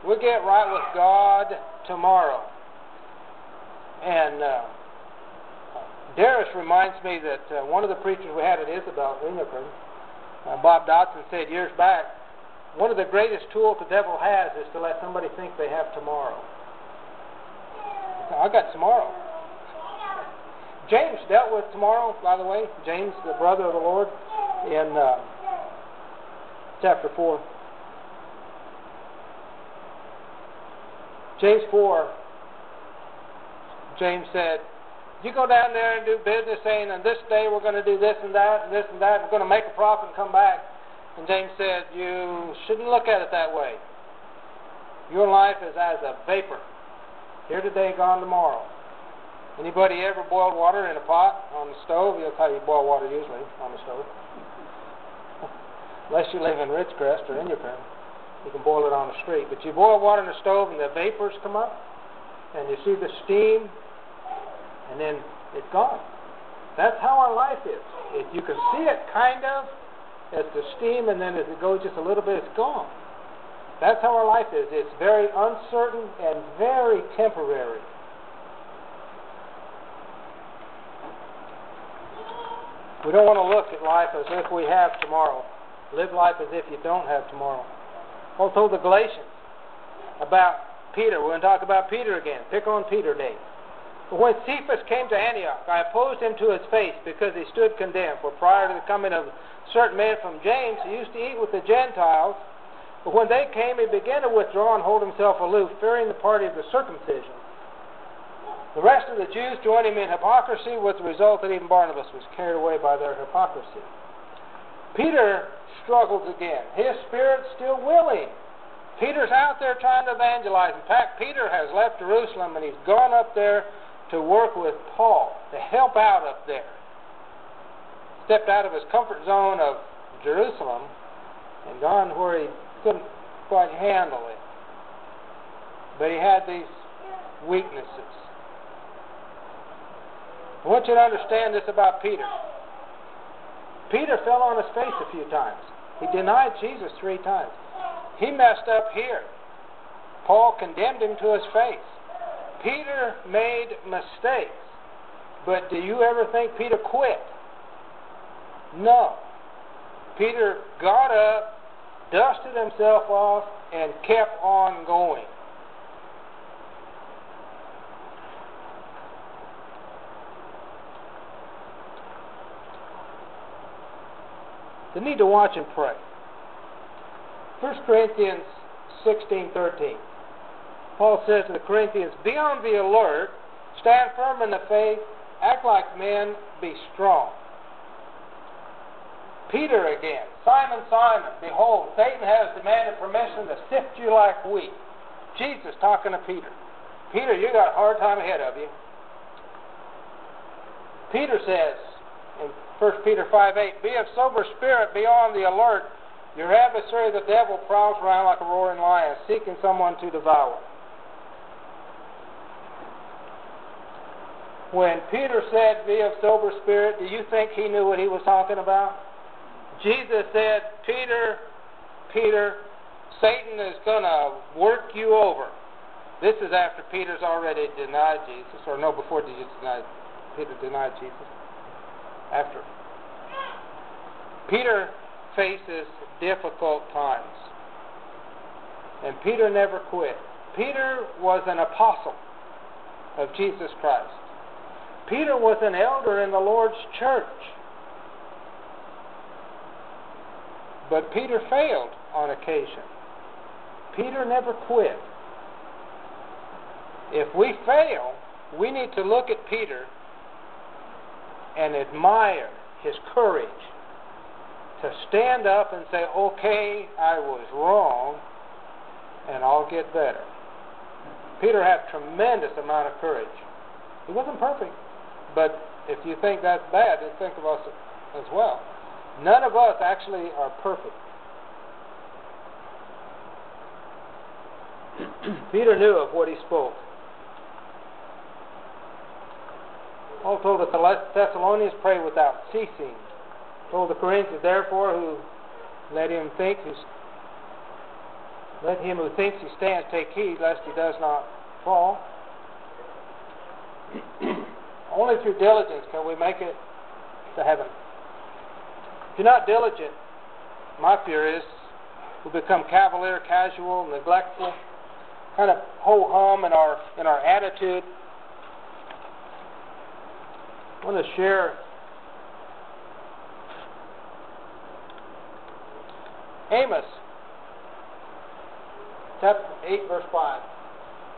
We'll get right with God tomorrow. And Darius reminds me that one of the preachers we had at Isabel, Bob Dotson, said years back, one of the greatest tools the devil has is to let somebody think they have tomorrow. I got tomorrow. James dealt with tomorrow, by the way. James, the brother of the Lord, in chapter 4. James 4, James said, you go down there and do business saying, on this day we're going to do this and that, and this and that, we're going to make a profit and come back. And James said, you shouldn't look at it that way. Your life is as a vapor. Here today, gone tomorrow. Anybody ever boiled water in a pot on the stove? That's how you boil water usually, on the stove. Unless you live in Ridgecrest or Indian, you can boil it on the street. But you boil water in the stove and the vapors come up, and you see the steam, and then it's gone. That's how our life is. You can see it kind of as the steam, and then as it goes just a little bit, it's gone. That's how our life is. It's very uncertain and very temporary. We don't want to look at life as if we have tomorrow. Live life as if you don't have tomorrow. Paul told the Galatians about Peter. We're going to talk about Peter again. Pick on Peter Day. But when Cephas came to Antioch, I opposed him to his face because he stood condemned. For prior to the coming of certain men from James, he used to eat with the Gentiles. But when they came, he began to withdraw and hold himself aloof, fearing the party of the circumcision. The rest of the Jews joined him in hypocrisy, with the result that even Barnabas was carried away by their hypocrisy. Peter struggles again. His spirit's still willing. Peter's out there trying to evangelize. In fact, Peter has left Jerusalem and he's gone up there to work with Paul, to help out up there. Stepped out of his comfort zone of Jerusalem and gone where he couldn't quite handle it. But he had these weaknesses. I want you to understand this about Peter. Peter fell on his face a few times. He denied Jesus 3 times. He messed up here. Paul condemned him to his face. Peter made mistakes. But do you ever think Peter quit? No. Peter got up, dusted himself off, and kept on going. They need to watch and pray. 1 Corinthians 16:13. Paul says to the Corinthians, be on the alert, stand firm in the faith, act like men, be strong. Peter again, Simon, Simon, behold, Satan has demanded permission to sift you like wheat. Jesus talking to Peter. Peter, you got a hard time ahead of you. Peter says in 1 Peter 5:8, be of sober spirit, be on the alert. Your adversary, the devil, prowls around like a roaring lion, seeking someone to devour. When Peter said, be of sober spirit, do you think he knew what he was talking about? Jesus said, Peter, Peter, Satan is going to work you over. This is after Peter's already denied Jesus, or no, before Peter denied Jesus. After. Peter faces difficult times. And Peter never quit. Peter was an apostle of Jesus Christ. Peter was an elder in the Lord's church. But Peter failed on occasion. Peter never quit. If we fail, we need to look at Peter and admire his courage to stand up and say, okay, I was wrong, and I'll get better. Peter had a tremendous amount of courage. He wasn't perfect, but if you think that's bad, then think of us as well. None of us actually are perfect. Peter knew of what he spoke. Paul told the Thessalonians, pray without ceasing. Told the Corinthians, therefore, let Let him who thinks he stands take heed lest he does not fall. Only through diligence can we make it to heaven. If you're not diligent, my fear is we'll become cavalier, casual, neglectful, kind of ho-hum in our attitude. I want to share Amos chapter 8, verse 5.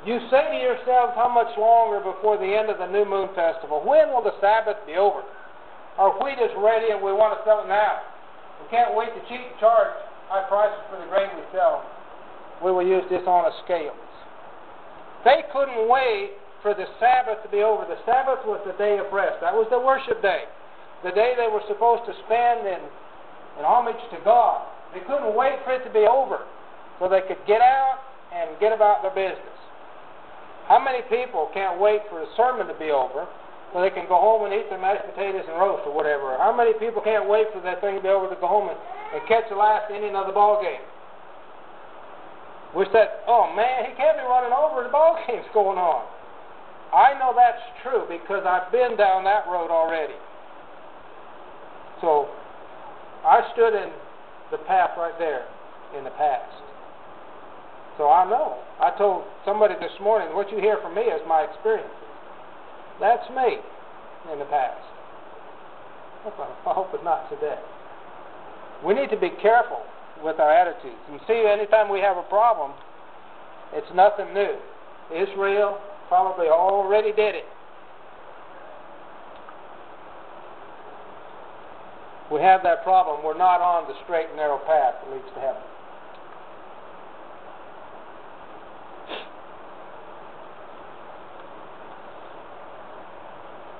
You say to yourselves, how much longer before the end of the new moon festival? When will the Sabbath be over? Our wheat is ready and we want to sell it now. We can't wait to cheat and charge high prices for the grain we sell. We will use dishonest scales. They couldn't wait for the Sabbath to be over. The Sabbath was the day of rest. That was the worship day. The day they were supposed to spend in homage to God. They couldn't wait for it to be over so they could get out and get about their business. How many people can't wait for a sermon to be over so they can go home and eat their mashed potatoes and roast or whatever? How many people can't wait for that thing to be over to go home and catch the last inning of the ball game? Wish that, oh man, he can't be running over, the ball game's going on. I know that's true because I've been down that road already. So I stood in the path right there in the past. So I know. I told somebody this morning, what you hear from me is my experiences. That's me in the past. I hope it's not today. We need to be careful with our attitudes. And see, anytime we have a problem, it's nothing new. Israel probably already did it. We have that problem. We're not on the straight and narrow path that leads to heaven.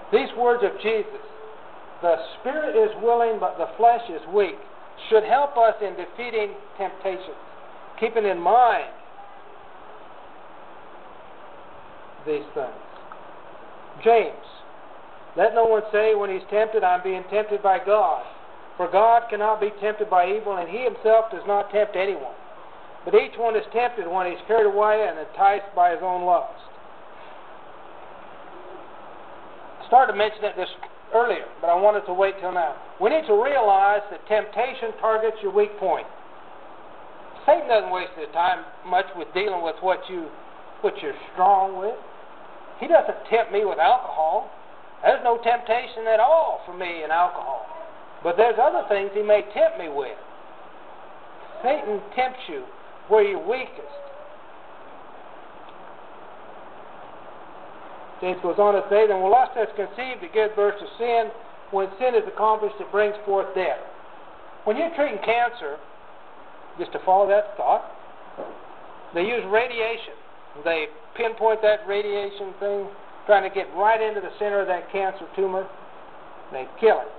These words of Jesus, the spirit is willing but the flesh is weak, should help us in defeating temptations. Keeping in mind these things. James, let no one say when he's tempted, I'm being tempted by God. For God cannot be tempted by evil, and he himself does not tempt anyone. But each one is tempted when he's carried away and enticed by his own lust. I started to mention this earlier, but I wanted to wait till now. We need to realize that temptation targets your weak point. Satan doesn't waste his time much with dealing with what you're strong with. He doesn't tempt me with alcohol. There's no temptation at all for me in alcohol. But there's other things he may tempt me with. Satan tempts you where you're weakest. James goes on to say, then when lust has conceived, it gives birth to sin. When sin is accomplished, it brings forth death. When you're treating cancer, just to follow that thought, they use radiation. They pinpoint that radiation thing, trying to get right into the center of that cancer tumor. They kill it.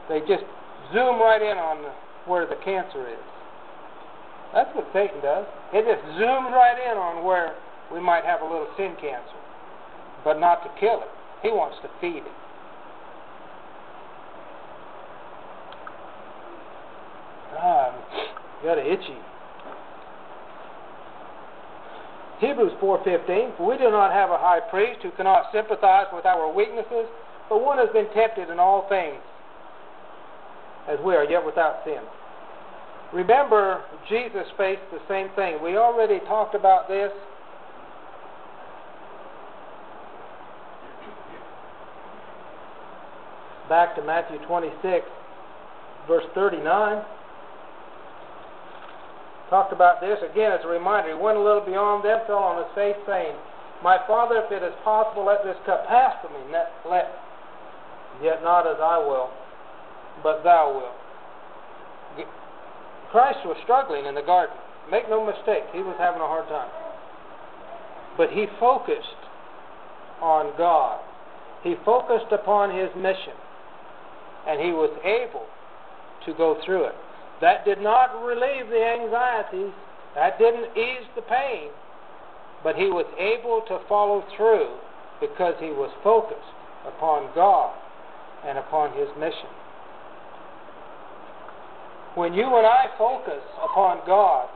They just zoom right in on where the cancer is. That's what Satan does. It just zooms right in on where we might have a little sin cancer, but not to kill it. He wants to feed it. Got an itchy. Hebrews 4:15, for we do not have a high priest who cannot sympathize with our weaknesses, but one has been tempted in all things, as we are, yet without sin. Remember, Jesus faced the same thing. We already talked about this. Back to Matthew 26, verse 39. Talked about this again as a reminder. He went a little beyond them, fell on his face, saying, my Father, if it is possible, let this cup pass from me. Yet not as I will, but thou wilt. Christ was struggling in the garden. Make no mistake, he was having a hard time. But he focused on God. He focused upon his mission. And he was able to go through it. That did not relieve the anxieties. That didn't ease the pain. But he was able to follow through because he was focused upon God and upon his mission. When you and I focus upon God